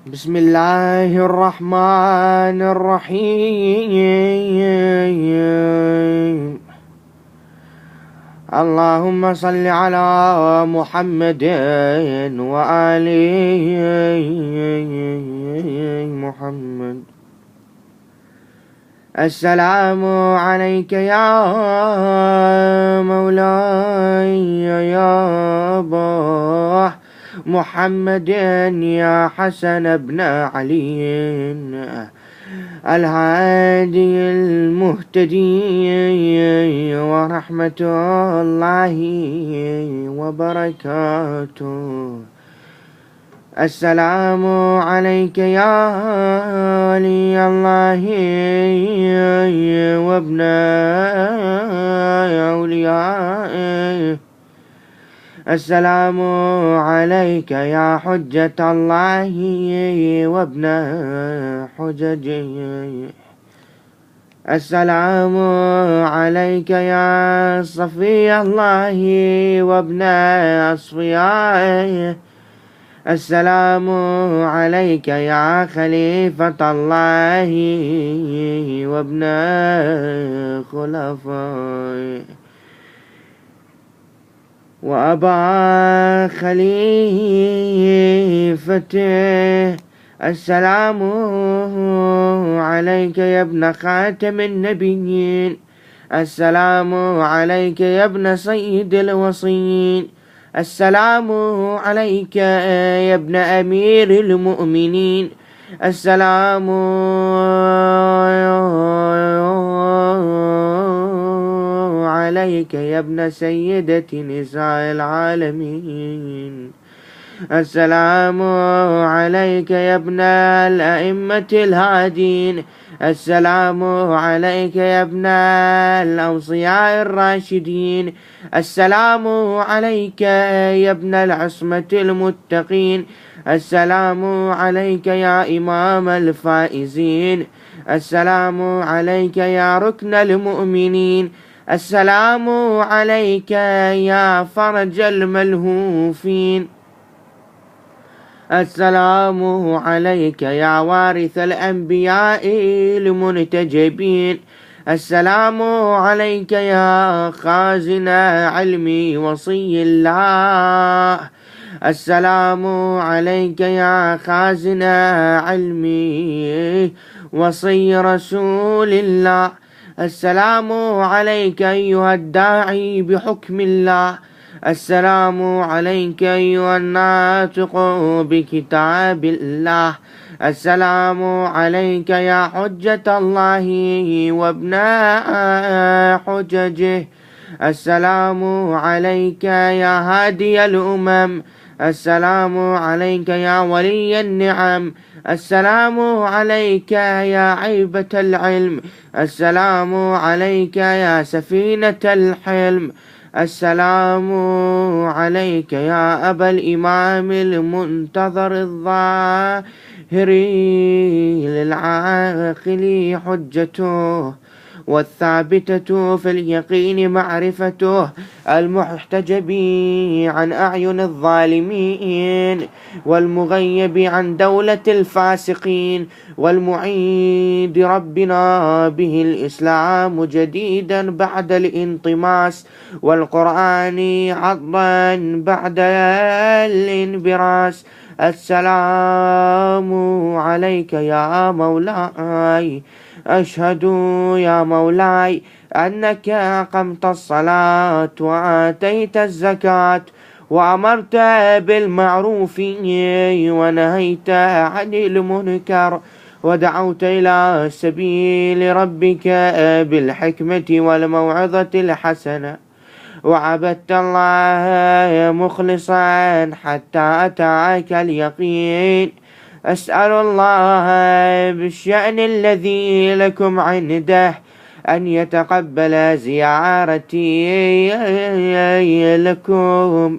بسم الله الرحمن الرحيم. اللهم صل على محمد وآل محمد. السلام عليك يا مولاي يا أبا محمد يا حسن بن علي الهادي المهتدي ورحمة الله وبركاته. السلام عليك يا ولي الله وابن أوليائه. السلام عليك يا حجة الله وابن حججه. السلام عليك يا صفي الله وابن أصفيائه. السلام عليك يا خليفة الله وابن خلفائه وأبا خليفته. السلام عليك يا ابن خاتم النبيين. السلام عليك يا ابن سيد الوصيين. السلام عليك يا ابن أمير المؤمنين. السلام عليك يا ابن سيدة نساء العالمين. السلام عليك يا ابن الأئمة الهادين. السلام عليك يا ابن الأوصياء الراشدين. السلام عليك يا ابن العصمة المتقين. السلام عليك يا إمام الفائزين. السلام عليك يا ركن المؤمنين. السلام عليك يا فرج الملهوفين. السلام عليك يا وارث الأنبياء المنتجبين. السلام عليك يا خازن علم وصي الله. السلام عليك يا خازن علم وصي رسول الله. السلام عليك أيها الداعي بحكم الله. السلام عليك أيها الناطق بكتاب الله. السلام عليك يا حجة الله وابن حججه. السلام عليك يا هادي الأمم. السلام عليك يا ولي النعم. السلام عليك يا عيبة العلم. السلام عليك يا سفينة الحلم. السلام عليك يا أبا الإمام المنتظر الظاهر للعاقل حجته والثابتة في اليقين معرفته المحتجب عن أعين الظالمين والمغيب عن دولة الفاسقين والمعيد ربنا به الإسلام جديدا بعد الانطماس والقرآن عضا بعد الانبراس. السلام عليك يا مولاي. أشهد يا مولاي أنك أقمت الصلاة وآتيت الزكاة وأمرت بالمعروف ونهيت عن المنكر ودعوت إلى سبيل ربك بالحكمة والموعظة الحسنة وعبدت الله مخلصا حتى أتاك اليقين. أسأل الله بالشأن الذي لكم عنده أن يتقبل زيارتي لكم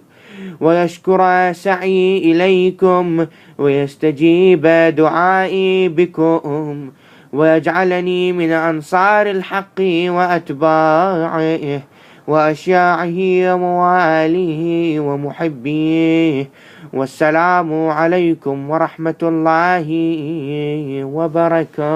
ويشكر سعي إليكم ويستجيب دعائي بكم ويجعلني من أنصار الحق وأتباعه وأشياعه ومواليه ومحبيه. والسلام عليكم ورحمة الله وبركاته.